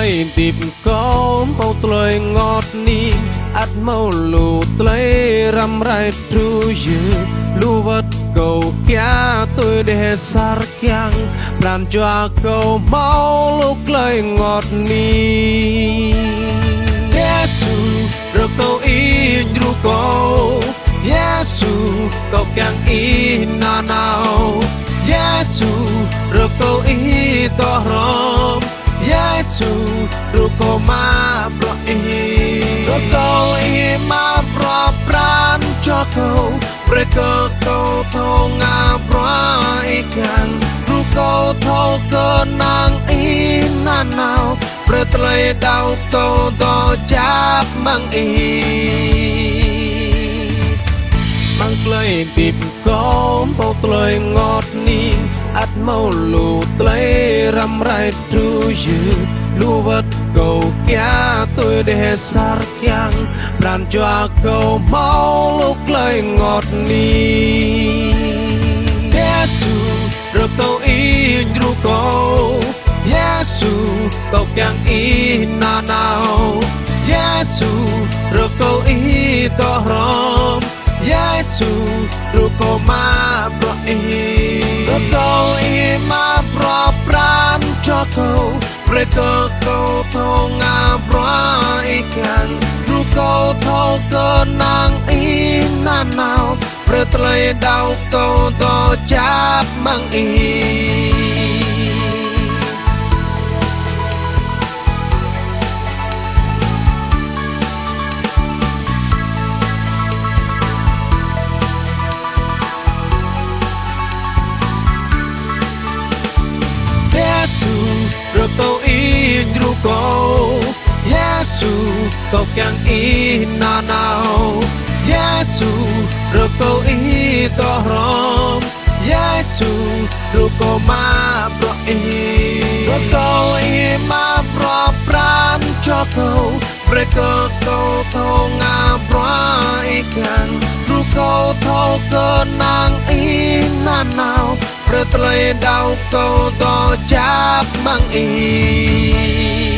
lời tìm có màu lời ngọt ni ắt màu lù lấy răm rai tru dư lu vật cầu kia tôi để sar kyang làm cho cầu mau lúc lời ngọt ni Yesu rồi cầu ý ru cầu Yesu cầu càng ý na nào Yesu rồi cầu ý to rom Yesu rồi cầu ma pro ý rồi cầu ý ma pro pram cho cầu pre cầu thâu ngà pro ý càng rồi cầu thâu cơ nàng ý na nào pre tlei đau cầu to chắp mang ý mang lời tìm có màu lời ngọt ni ắt màu lù lấy răm rai tru dư lu vật cầu kia tôi để sar kyang làm cho cầu mau lúc lời ngọt ni Yesu rồi cầu ý ru cầu Yesu cầu kyang ý na nào Yesu rồi cầu ý to rom Yesu ruko ma pro ruko i ma pro pram cho cầu preto cầu thâu nga pro ikan ruko thâu cơ nang i na nào pretlei đau cầu to chắp mang i rồi cầu ý ru cầu Yesu cầu càng ý na nào Yesu rồi cầu ý to rom Yesu rồi cầu ma pro ý rồi cầu ý ma pro pram cho cầu pre cầu thâu ngà pro ý càng rồi cầu thâu cơ nàng ý na nào pre tlei đau cầu to chắp mang ý